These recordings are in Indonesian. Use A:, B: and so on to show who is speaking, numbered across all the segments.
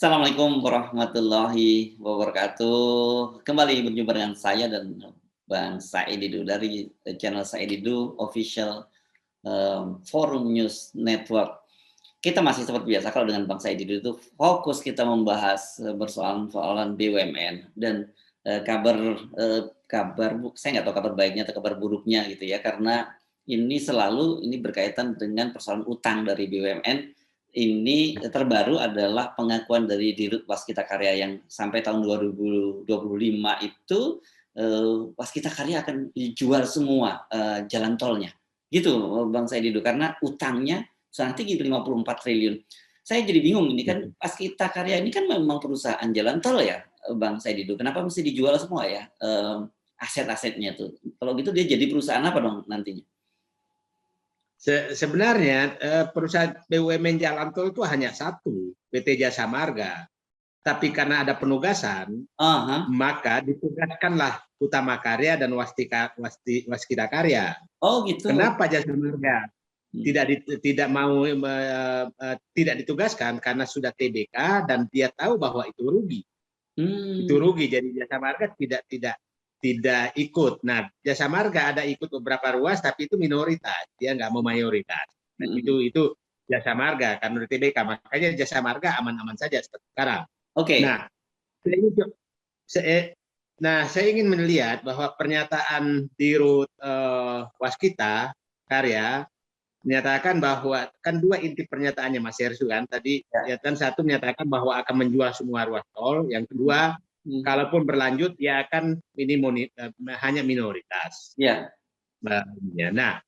A: Assalamualaikum warahmatullahi wabarakatuh. Kembali berjumpa dengan saya dan Bang Said Didu dari channel Said Didu Official Forum News Network. Kita masih seperti biasa kalau dengan Bang Said Didu itu fokus kita membahas persoalan-persoalan BUMN dan saya nggak tahu kabar baiknya atau kabar buruknya gitu ya, karena ini berkaitan dengan persoalan utang dari BUMN. Ini terbaru adalah pengakuan dari Dirut Waskita Karya yang sampai tahun 2025 itu Waskita Karya akan dijual semua jalan tolnya. Gitu Bang Saidido, karena utangnya sangat tinggi 54 triliun. Saya jadi bingung, ini kan Waskita Karya ini kan memang perusahaan jalan tol ya Bang Saidido. Kenapa mesti dijual semua ya aset-asetnya tuh? Kalau gitu dia jadi perusahaan apa dong nantinya?
B: Sebenarnya perusahaan BUMN Jalan Tol itu hanya satu, PT Jasa Marga. Tapi karena ada penugasan, maka ditugaskanlah Utama Karya dan Waskita Karya.
A: Oh gitu.
B: Kenapa Jasa Marga tidak ditugaskan? Karena sudah TBK dan dia tahu bahwa itu rugi. Itu rugi, jadi Jasa Marga tidak ikut. Nah, Jasa Marga ada ikut beberapa ruas, tapi itu minoritas, dia nggak mau mayoritas. Nah, itu Jasa Marga karena TBK, makanya Jasa Marga aman-aman saja seperti sekarang.
A: Oke.
B: Saya ingin melihat bahwa pernyataan Dirut Waskita Karya menyatakan bahwa kan dua inti pernyataannya Mas Hersu kan tadi ya. Kan satu menyatakan bahwa akan menjual semua ruas tol, yang kedua kalaupun berlanjut ya akan hanya minoritas.
A: Ya.
B: Nah,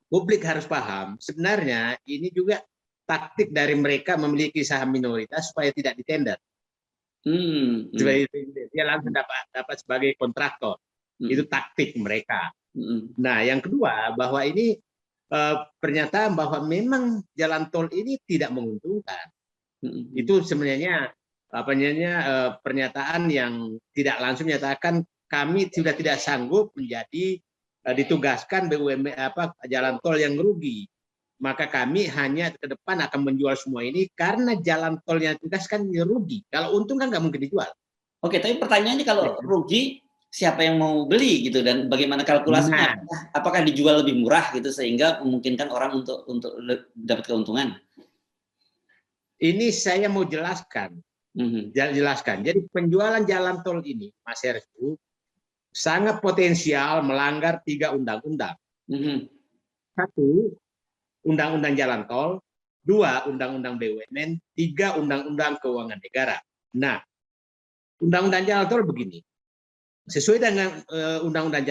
B: publik harus paham sebenarnya ini juga taktik dari mereka memiliki saham minoritas supaya tidak ditender. Dia langsung dapat sebagai kontraktor. Itu taktik mereka. Nah, yang kedua bahwa ini pernyataan bahwa memang jalan tol ini tidak menguntungkan. Itu sebenarnya pernyataan yang tidak langsung menyatakan kami sudah tidak sanggup ditugaskan BUMN jalan tol yang rugi. Maka kami hanya ke depan akan menjual semua ini karena jalan tol yang ditugaskan rugi. Kalau untung kan nggak mungkin dijual.
A: Oke, tapi pertanyaannya kalau rugi siapa yang mau beli gitu, dan bagaimana kalkulasinya? Apakah dijual lebih murah gitu sehingga memungkinkan orang untuk dapat keuntungan?
B: Ini saya mau jelaskan. Jadi penjualan jalan tol ini, Mas Hersu, sangat potensial melanggar 3 undang-undang. 1, Undang-Undang Jalan Tol, 2, Undang-Undang BUMN, 3, Undang-Undang Keuangan Negara. Nah, Undang-Undang Jalan Tol begini, sesuai dengan Undang-Undang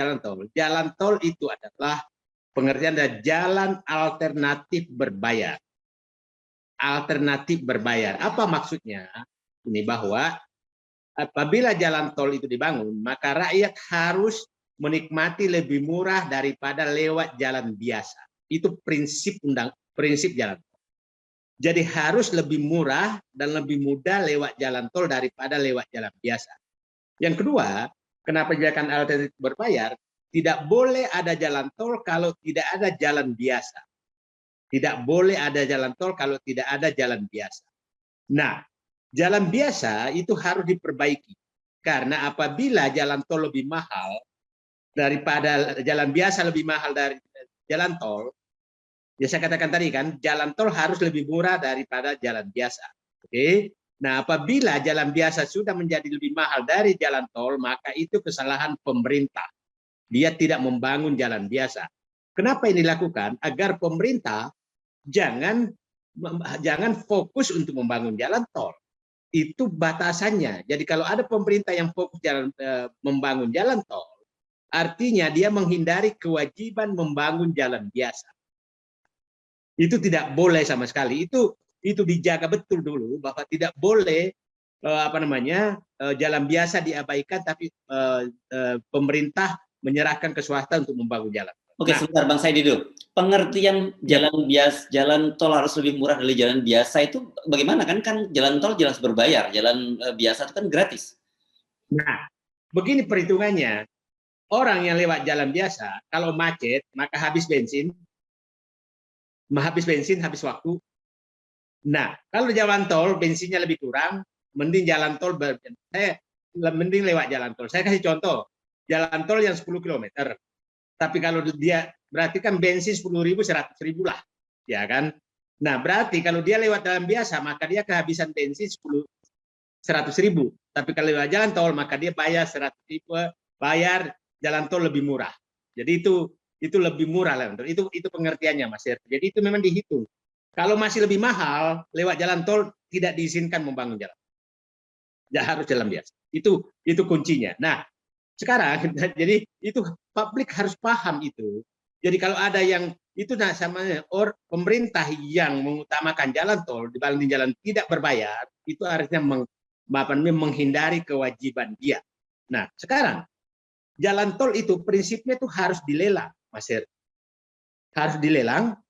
B: Jalan Tol itu adalah pengertian dari jalan alternatif berbayar. Alternatif berbayar. Apa maksudnya? Ini bahwa apabila jalan tol itu dibangun, maka rakyat harus menikmati lebih murah daripada lewat jalan biasa. Itu prinsip jalan tol. Jadi harus lebih murah dan lebih mudah lewat jalan tol daripada lewat jalan biasa. Yang kedua, kenapa dijadikan alternatif berbayar? Tidak boleh ada jalan tol kalau tidak ada jalan biasa. Tidak boleh ada jalan tol kalau tidak ada jalan biasa. Nah, jalan biasa itu harus diperbaiki. Karena apabila jalan tol lebih mahal daripada jalan biasa, lebih mahal dari jalan tol, ya saya katakan tadi kan, jalan tol harus lebih murah daripada jalan biasa. Oke. Nah, apabila jalan biasa sudah menjadi lebih mahal dari jalan tol, maka itu kesalahan pemerintah. Dia tidak membangun jalan biasa. Kenapa ini dilakukan? Agar pemerintah jangan fokus untuk membangun jalan tol. Itu batasannya. Jadi kalau ada pemerintah yang fokus membangun jalan tol, artinya dia menghindari kewajiban membangun jalan biasa. Itu tidak boleh sama sekali. Itu dijaga betul dulu bahwa tidak boleh jalan biasa diabaikan, tapi pemerintah menyerahkan ke swasta untuk membangun jalan.
A: Oke, sebentar Bang Saidido. Pengertian jalan tol harus lebih murah dari jalan biasa itu bagaimana? Kan jalan tol jelas berbayar, jalan biasa itu kan gratis.
B: Nah, begini perhitungannya. Orang yang lewat jalan biasa, kalau macet, maka habis bensin, habis waktu. Nah, kalau jalan tol bensinnya lebih kurang, mending jalan tol mending lewat jalan tol. Saya kasih contoh, jalan tol yang 10 km. Tapi kalau dia berarti kan bensin 10.000, 100.000 lah, ya kan? Nah, berarti kalau dia lewat jalan biasa, maka dia kehabisan bensin 100.000. Tapi kalau lewat jalan tol, maka dia bayar 100.000, bayar jalan tol lebih murah. Jadi itu lebih murah lah. Itu pengertiannya, Mas Herti. Jadi itu memang dihitung. Kalau masih lebih mahal, lewat jalan tol tidak diizinkan membangun jalan. Ya harus jalan biasa. Itu kuncinya. Nah, sekarang jadi itu publik harus paham itu. Jadi kalau ada yang itu namanya pemerintah yang mengutamakan jalan tol dibanding jalan tidak berbayar, itu harusnya menghindari kewajiban dia. Nah, sekarang jalan tol itu prinsipnya itu harus dilelang, Mas Her. Harus dilelang,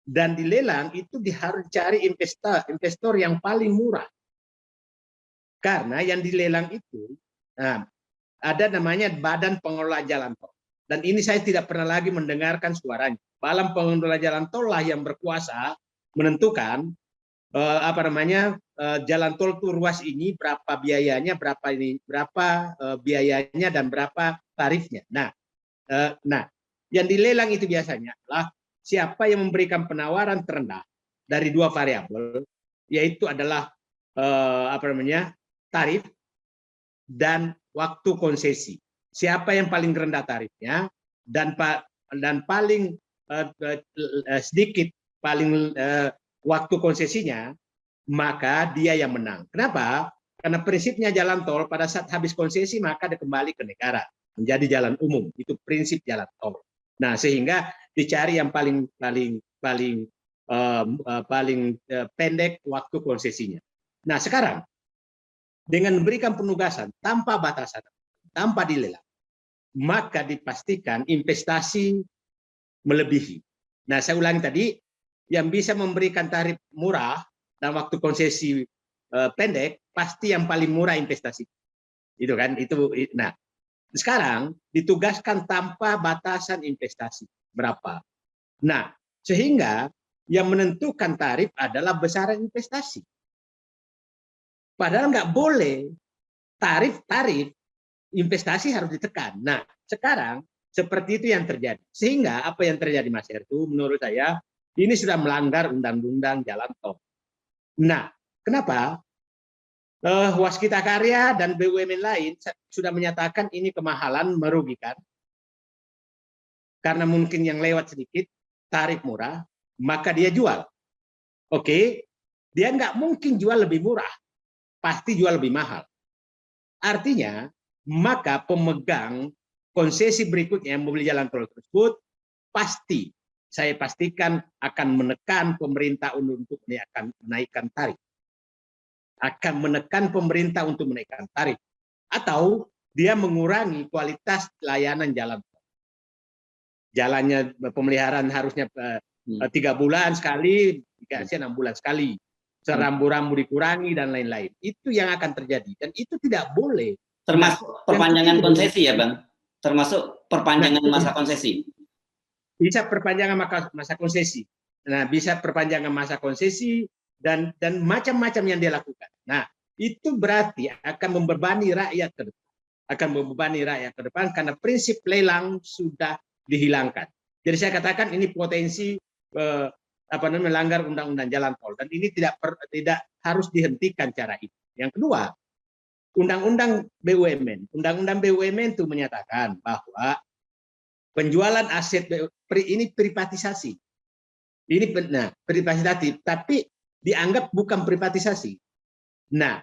B: dan dilelang itu harus cari investor yang paling murah. Karena yang dilelang itu ada namanya Badan Pengelola Jalan Tol. Dan ini saya tidak pernah lagi mendengarkan suaranya. Badan Pengelola Jalan Tol lah yang berkuasa menentukan jalan tol itu ruas ini berapa biayanya, berapa biayanya dan berapa tarifnya. Nah, yang dilelang itu biasanya adalah siapa yang memberikan penawaran terendah dari dua variabel, yaitu adalah tarif dan waktu konsesi. Siapa yang paling rendah tarifnya dan paling sedikit waktu konsesinya, maka dia yang menang. Kenapa? Karena prinsipnya jalan tol pada saat habis konsesi maka dia kembali ke negara menjadi jalan umum. Itu prinsip jalan tol. Nah, sehingga dicari yang paling pendek waktu konsesinya. Nah, sekarang dengan memberikan penugasan tanpa batasan, tanpa dilelang, maka dipastikan investasi melebihi. Nah, saya ulangi tadi, yang bisa memberikan tarif murah dan waktu konsesi pendek, pasti yang paling murah investasi. Itu kan, nah, sekarang ditugaskan tanpa batasan investasi berapa. Nah, sehingga yang menentukan tarif adalah besaran investasi. Padahal nggak boleh tarif investasi harus ditekan. Nah, sekarang seperti itu yang terjadi. Sehingga apa yang terjadi, Mas Hertu, menurut saya ini sudah melanggar undang-undang jalan tol. Nah, kenapa? Waskita Karya dan BUMN lain sudah menyatakan ini kemahalan, merugikan. Karena mungkin yang lewat sedikit, tarif murah, maka dia jual. Oke, dia nggak mungkin jual lebih murah. Pasti jual lebih mahal. Artinya, maka pemegang konsesi berikutnya yang membeli jalan tol tersebut pasti, saya pastikan akan menekan pemerintah untuk menaikkan tarif. Akan menekan pemerintah untuk menaikkan tarif. Atau dia mengurangi kualitas layanan jalan tol. Jalannya pemeliharaan harusnya 3 bulan sekali, dikasih 6 bulan sekali. Rambu-rambu dikurangi dan lain-lain. Itu yang akan terjadi dan itu tidak boleh.
A: Termasuk perpanjangan konsesi ya, Bang? Termasuk perpanjangan masa konsesi.
B: Bisa perpanjangan masa konsesi. Nah, bisa perpanjangan masa konsesi dan macam-macam yang dia lakukan. Nah, itu berarti akan membebani rakyat ke depan. Akan membebani rakyat ke depan karena prinsip lelang sudah dihilangkan. Jadi saya katakan ini potensi melanggar undang-undang jalan tol dan ini tidak harus dihentikan cara itu. Yang kedua, undang-undang BUMN. Undang-undang BUMN itu menyatakan bahwa penjualan aset ini privatisasi. Ini privatisasi, tapi dianggap bukan privatisasi. Nah,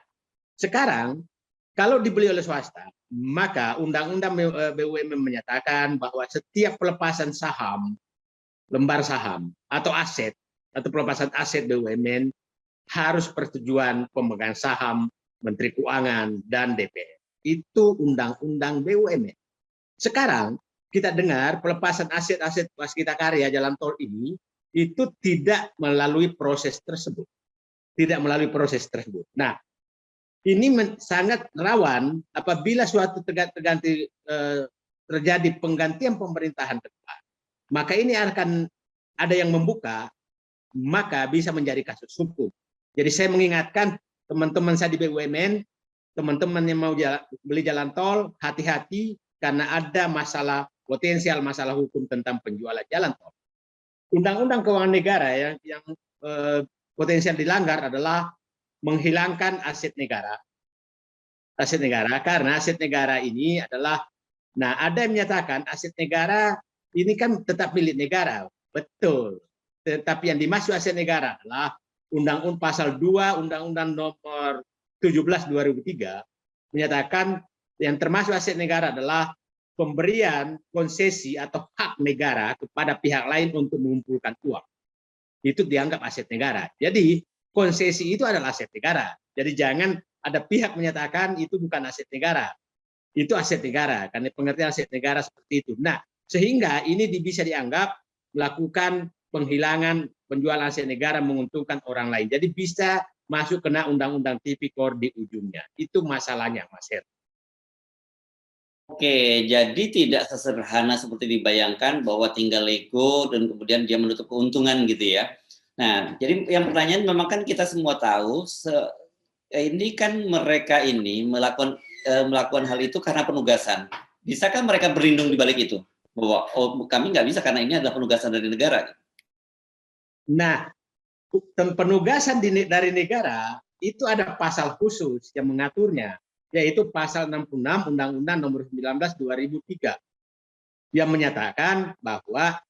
B: sekarang kalau dibeli oleh swasta, maka undang-undang BUMN menyatakan bahwa setiap pelepasan saham, lembar saham atau aset atau pelepasan aset BUMN harus persetujuan pemegang saham, Menteri Keuangan dan DPR. Itu undang-undang BUMN. Sekarang kita dengar pelepasan aset-aset Waskita Karya jalan tol ini itu tidak melalui proses tersebut. Tidak melalui proses tersebut. Nah, ini sangat rawan apabila suatu terjadi penggantian pemerintahan ke depan. Maka ini akan ada yang membuka, maka bisa menjadi kasus hukum. Jadi saya mengingatkan teman-teman saya di BUMN, teman-teman yang mau beli jalan tol, hati-hati karena ada masalah potensial masalah hukum tentang penjualan jalan tol. Undang-undang keuangan negara yang potensial dilanggar adalah menghilangkan aset negara. Aset negara karena aset negara ini adalah, nah ada yang menyatakan aset negara ini kan tetap milik negara, betul. Tetapi yang dimaksud aset negara adalah Undang-Undang Pasal 2 Undang-Undang Nomor 17 2003 menyatakan yang termasuk aset negara adalah pemberian konsesi atau hak negara kepada pihak lain untuk mengumpulkan uang. Itu dianggap aset negara. Jadi konsesi itu adalah aset negara. Jadi jangan ada pihak menyatakan itu bukan aset negara. Itu aset negara, karena pengertian aset negara seperti itu. Nah, sehingga ini bisa dianggap melakukan penghilangan penjualan aset negara menguntungkan orang lain. Jadi bisa masuk kena undang-undang tipikor di ujungnya. Itu masalahnya, Mas Her.
A: Oke, jadi tidak sesederhana seperti dibayangkan bahwa tinggal lego dan kemudian dia menutup keuntungan gitu ya. Nah, jadi yang pertanyaan memang kan kita semua tahu ini kan mereka ini melakukan hal itu karena penugasan. Bisakah mereka berlindung di balik itu? Bahwa oh, kami nggak bisa karena ini adalah penugasan dari negara.
B: Nah, penugasan dari negara itu ada pasal khusus yang mengaturnya, yaitu pasal 66 Undang-Undang Nomor 19 2003 yang menyatakan bahwa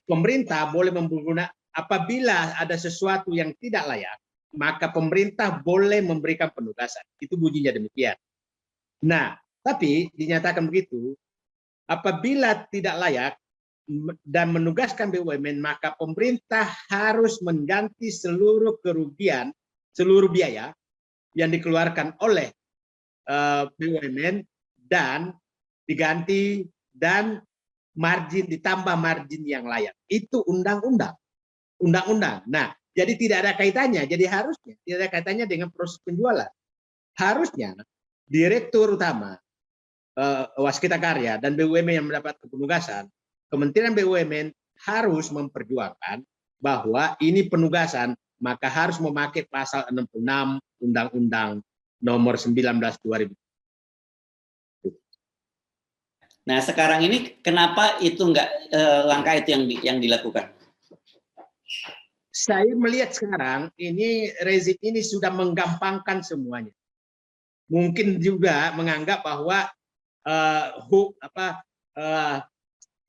B: pemerintah boleh menggunakan apabila ada sesuatu yang tidak layak, maka pemerintah boleh memberikan penugasan. Itu bunyinya demikian. Nah, tapi dinyatakan begitu, apabila tidak layak dan menugaskan BUMN, maka pemerintah harus mengganti seluruh kerugian, seluruh biaya yang dikeluarkan oleh BUMN dan diganti dan margin ditambah margin yang layak. Itu undang-undang. Undang-undang. Nah, jadi tidak ada kaitannya. Jadi harusnya tidak ada kaitannya dengan proses penjualan. Harusnya direktur utama Waskita Karya dan BUMN yang mendapat penugasan, Kementerian BUMN harus memperjuangkan bahwa ini penugasan, maka harus memakai pasal 66 Undang-Undang Nomor 19 2000.
A: Nah, sekarang ini kenapa itu nggak langkah itu yang dilakukan?
B: Saya melihat sekarang ini rezim ini sudah menggampangkan semuanya. Mungkin juga menganggap bahwa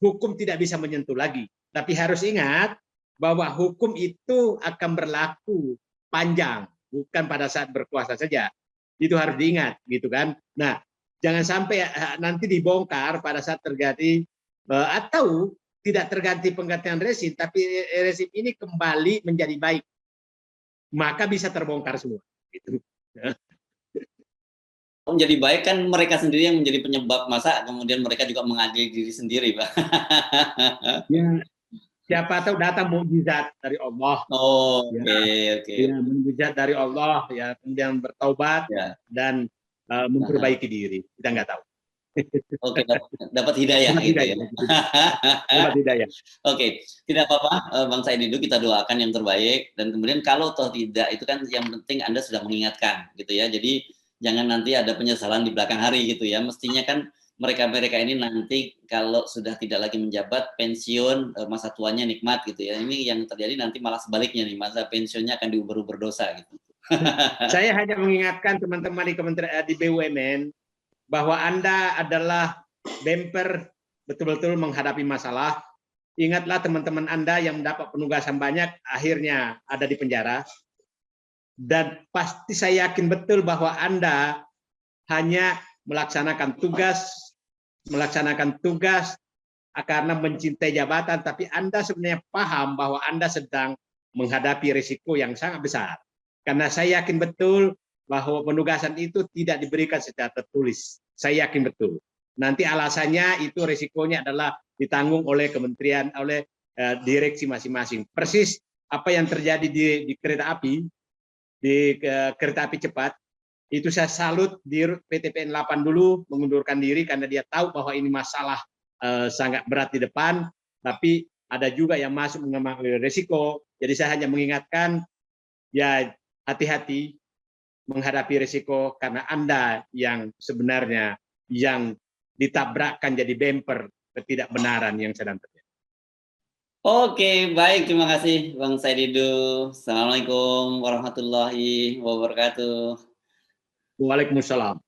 B: hukum tidak bisa menyentuh lagi. Tapi harus ingat bahwa hukum itu akan berlaku panjang, bukan pada saat berkuasa saja. Itu harus diingat, gitu kan? Nah, jangan sampai nanti dibongkar pada saat terjadi atau tidak terganti penggantian rezim, tapi rezim ini kembali menjadi baik, maka bisa terbongkar semua. Gitu.
A: Menjadi baik kan mereka sendiri yang menjadi penyebab, masa kemudian mereka juga mengadili diri sendiri, Pak.
B: Ya, siapa tahu datang mukjizat dari Allah.
A: Oh, oke.
B: Ya, mukjizat dari Allah, ya, kemudian bertaubat
A: Ya.
B: dan memperbaiki diri. Kita nggak tahu.
A: Oke, dapat hidayah gitu ya.
B: Dapat hidayah.
A: Oke, tidak apa-apa, Bang Said Didu, kita doakan yang terbaik, dan kemudian kalau toh tidak, itu kan yang penting Anda sudah mengingatkan gitu ya. Jadi jangan nanti ada penyesalan di belakang hari gitu ya. Mestinya kan mereka-mereka ini nanti kalau sudah tidak lagi menjabat, pensiun, masa tuanya nikmat gitu ya. Ini yang terjadi nanti malah sebaliknya nih, masa pensiunnya akan diuber-uber dosa gitu.
B: Saya hanya mengingatkan teman-teman di Kementerian di BUMN bahwa Anda adalah bemper betul-betul menghadapi masalah. Ingatlah teman-teman Anda yang mendapat penugasan banyak akhirnya ada di penjara. Dan pasti saya yakin betul bahwa Anda hanya melaksanakan tugas karena mencintai jabatan, tapi Anda sebenarnya paham bahwa Anda sedang menghadapi risiko yang sangat besar. Karena saya yakin betul bahwa penugasan itu tidak diberikan secara tertulis. Saya yakin betul. Nanti alasannya itu risikonya adalah ditanggung oleh kementerian, oleh direksi masing-masing. Persis apa yang terjadi di kereta api, di kereta api cepat, itu saya salut di PTPN 8 dulu mengundurkan diri karena dia tahu bahwa ini masalah sangat berat di depan, tapi ada juga yang masuk mengambil risiko. Jadi saya hanya mengingatkan, ya hati-hati menghadapi risiko karena Anda yang sebenarnya yang ditabrakkan jadi bumper ketidakbenaran yang sedang terjadi.
A: Oke, baik, terima kasih Bang Said Didu. Assalamualaikum warahmatullahi wabarakatuh.
B: Waalaikumsalam.